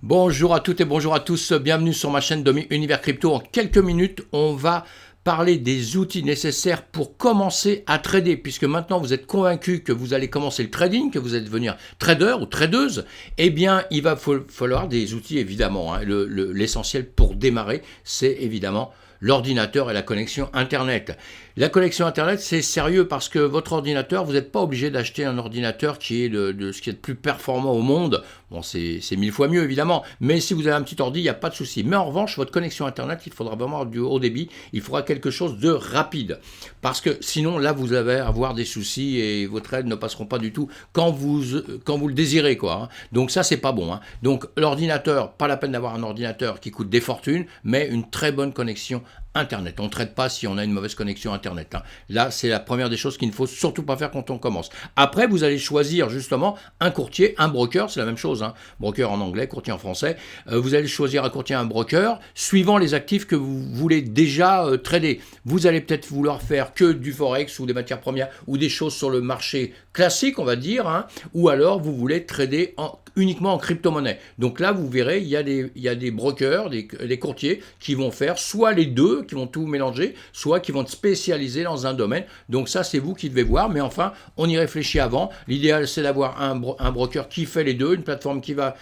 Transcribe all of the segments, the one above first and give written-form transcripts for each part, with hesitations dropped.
Bonjour à toutes et bonjour à tous, bienvenue sur ma chaîne Domi Univers Crypto. En quelques minutes, on va parler des outils nécessaires pour commencer à trader, puisque maintenant vous êtes convaincu que vous allez commencer le trading, que vous allez devenir trader ou tradeuse, eh bien il va falloir des outils évidemment. L'essentiel pour démarrer, c'est évidemment l'ordinateur et la connexion Internet. La connexion Internet, c'est sérieux parce que votre ordinateur, vous n'êtes pas obligé d'acheter un ordinateur qui est de ce qui est le plus performant au monde. Bon, c'est 1000 fois mieux, évidemment, mais si vous avez un petit ordi, il n'y a pas de souci. Mais en revanche, votre connexion Internet, il faudra vraiment du haut débit, il faudra quelque chose de rapide. Parce que sinon, là, vous allez avoir des soucis et vos trades ne passeront pas du tout quand vous le désirez, quoi. Donc ça, c'est pas bon. Donc l'ordinateur, pas la peine d'avoir un ordinateur qui coûte des fortunes, mais une très bonne connexion Internet. On ne traite pas si on a une mauvaise connexion Internet. Là, c'est la première des choses qu'il ne faut surtout pas faire quand on commence. Après, vous allez choisir justement un courtier, un broker, c'est la même chose. Broker en anglais, courtier en français. Vous allez choisir un courtier, un broker, suivant les actifs que vous voulez déjà trader. Vous allez peut-être vouloir faire que du forex ou des matières premières ou des choses sur le marché classique, on va dire, ou alors vous voulez trader uniquement en crypto-monnaie. Donc là, vous verrez, il y a des brokers, des courtiers qui vont faire soit les deux, qui vont tout mélanger, soit qui vont être spécialisés dans un domaine. Donc ça, c'est vous qui devez voir, mais enfin, on y réfléchit avant. L'idéal, c'est d'avoir un broker qui fait les deux, une plateforme qui va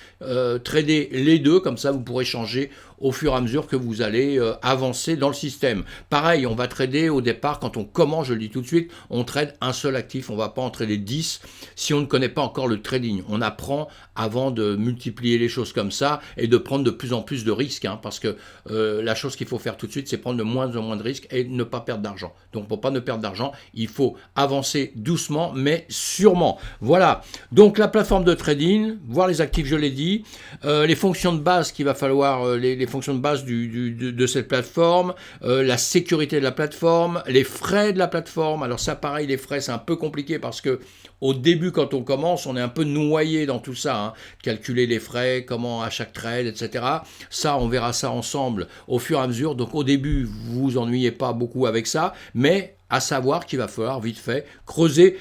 trader les deux, comme ça, vous pourrez changer au fur et à mesure que vous allez avancer dans le système. Pareil, on va trader au départ, quand on commence, je le dis tout de suite, on trade un seul actif, on ne va pas en trader 10 si on ne connaît pas encore le trading. On apprend avant de multiplier les choses comme ça et de prendre de plus en plus de risques, parce que la chose qu'il faut faire tout de suite, c'est prendre de moins en moins de risques et ne pas perdre d'argent. Donc pour ne pas perdre d'argent, il faut avancer doucement mais sûrement. Voilà, donc la plateforme de trading, voir les actifs, je l'ai dit, les fonctions de base qu'il va falloir, les fonctions de base de cette plateforme, la sécurité de la plateforme, les frais de la plateforme. Alors ça, pareil, les frais, c'est un peu compliqué parce que au début, quand on commence, on est un peu noyé dans tout ça. Calculer les frais, comment à chaque trade, etc. Ça, on verra ça ensemble au fur et à mesure. Donc au début, vous vous ennuyez pas beaucoup avec ça, mais à savoir qu'il va falloir vite fait creuser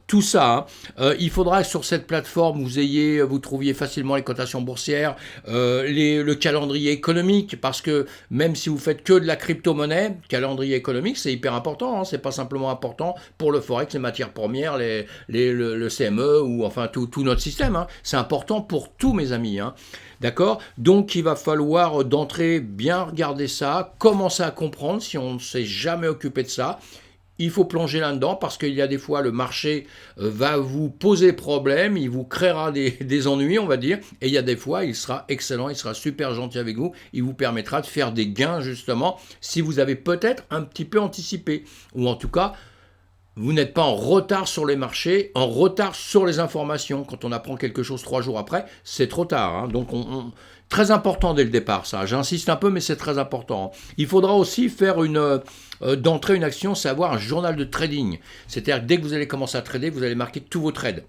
tout ça. Il faudra sur cette plateforme vous trouviez facilement les cotations boursières, le calendrier économique, parce que même si vous faites que de la crypto-monnaie, calendrier économique, c'est hyper important. C'est pas simplement important pour le forex, les matières premières, le CME ou enfin tout notre système. C'est important pour tous mes amis. D'accord? Donc il va falloir d'entrée bien regarder ça, commencer à comprendre si on ne s'est jamais occupé de ça. Il faut plonger là-dedans parce qu'il y a des fois le marché va vous poser problème, il vous créera des ennuis, on va dire, et il y a des fois il sera excellent, il sera super gentil avec vous, il vous permettra de faire des gains justement si vous avez peut-être un petit peu anticipé, ou en tout cas vous n'êtes pas en retard sur les marchés, en retard sur les informations. Quand on apprend quelque chose 3 jours après, c'est trop tard. Donc, très important dès le départ, ça. J'insiste un peu, mais c'est très important. Il faudra aussi faire d'entrée une action, c'est avoir un journal de trading. C'est-à-dire que dès que vous allez commencer à trader, vous allez marquer tous vos trades.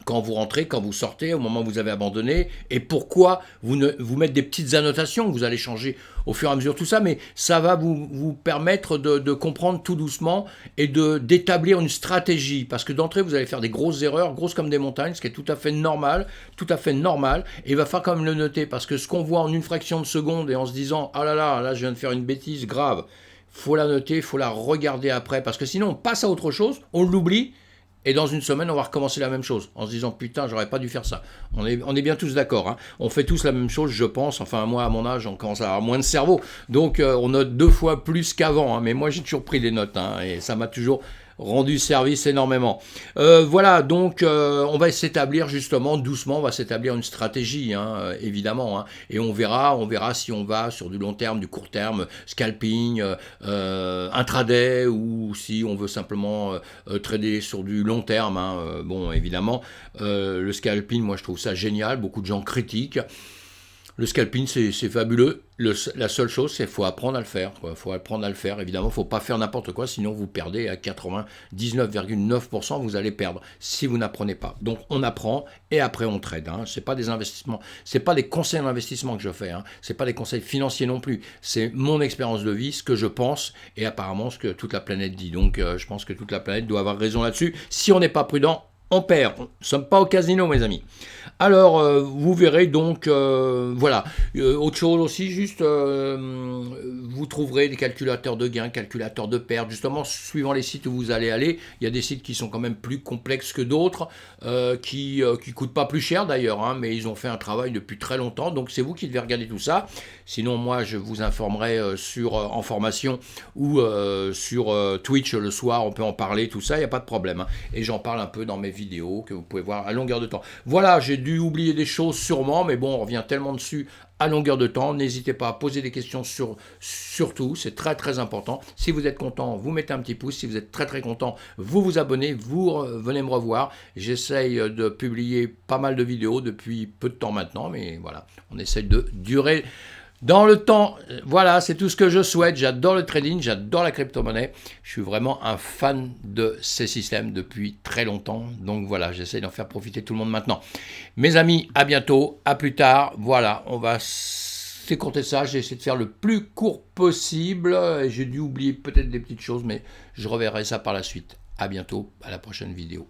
Quand vous rentrez, quand vous sortez, au moment où vous avez abandonné, et pourquoi vous mettre des petites annotations, vous allez changer au fur et à mesure tout ça, mais ça va vous permettre de comprendre tout doucement et d'établir une stratégie, parce que d'entrée, vous allez faire des grosses erreurs, grosses comme des montagnes, ce qui est tout à fait normal, et il va falloir quand même le noter, parce que ce qu'on voit en une fraction de seconde, et en se disant, ah là, je viens de faire une bêtise grave, faut la noter, faut la regarder après, parce que sinon, on passe à autre chose, on l'oublie, et dans une semaine, on va recommencer la même chose, en se disant, putain, j'aurais pas dû faire ça. On est bien tous d'accord. On fait tous la même chose, je pense. Enfin, moi, à mon âge, on commence à avoir moins de cerveau. Donc, on note 2 fois plus qu'avant. Mais moi, j'ai toujours pris des notes. Et ça m'a toujours rendu service énormément. Voilà, donc on va s'établir justement doucement, on va s'établir une stratégie, évidemment, et on verra si on va sur du long terme, du court terme, scalping, intraday, ou si on veut simplement trader sur du long terme. Bon, évidemment, le scalping, moi je trouve ça génial, beaucoup de gens critiquent. Le scalping, c'est fabuleux. La seule chose, c'est qu'il faut apprendre à le faire. Il faut apprendre à le faire. Évidemment, il ne faut pas faire n'importe quoi, sinon vous perdez à 99,9%, vous allez perdre si vous n'apprenez pas. Donc, on apprend et après, on trade. Ce n'est pas des investissements, ce n'est pas des conseils d'investissement que je fais. Ce n'est pas des conseils financiers non plus. C'est mon expérience de vie, ce que je pense et apparemment ce que toute la planète dit. Donc, je pense que toute la planète doit avoir raison là-dessus. Si on n'est pas prudent, on perd. Nous ne sommes pas au casino, mes amis. Alors, vous verrez donc, voilà. Autre chose aussi, juste, vous trouverez des calculateurs de gains, calculateurs de pertes, justement, suivant les sites où vous allez aller. Il y a des sites qui sont quand même plus complexes que d'autres, qui coûtent pas plus cher d'ailleurs, hein, mais ils ont fait un travail depuis très longtemps, donc c'est vous qui devez regarder tout ça. Sinon, moi, je vous informerai en formation ou sur Twitch le soir, on peut en parler, tout ça, il n'y a pas de problème, hein. Et j'en parle un peu dans mes vidéos que vous pouvez voir à longueur de temps. Voilà, j'ai dû oublier des choses sûrement, mais bon, on revient tellement dessus à longueur de temps. N'hésitez pas à poser des questions sur tout, c'est très très important. Si vous êtes content, vous mettez un petit pouce. Si vous êtes très très content, vous vous abonnez, vous venez me revoir. J'essaye de publier pas mal de vidéos depuis peu de temps maintenant, mais voilà, on essaye de durer dans le temps. Voilà, c'est tout ce que je souhaite. J'adore le trading, j'adore la crypto-monnaie. Je suis vraiment un fan de ces systèmes depuis très longtemps. Donc voilà, j'essaie d'en faire profiter tout le monde maintenant. Mes amis, à bientôt, à plus tard. Voilà, on va s'écourter ça. J'ai essayé de faire le plus court possible. J'ai dû oublier peut-être des petites choses, mais je reverrai ça par la suite. À bientôt, à la prochaine vidéo.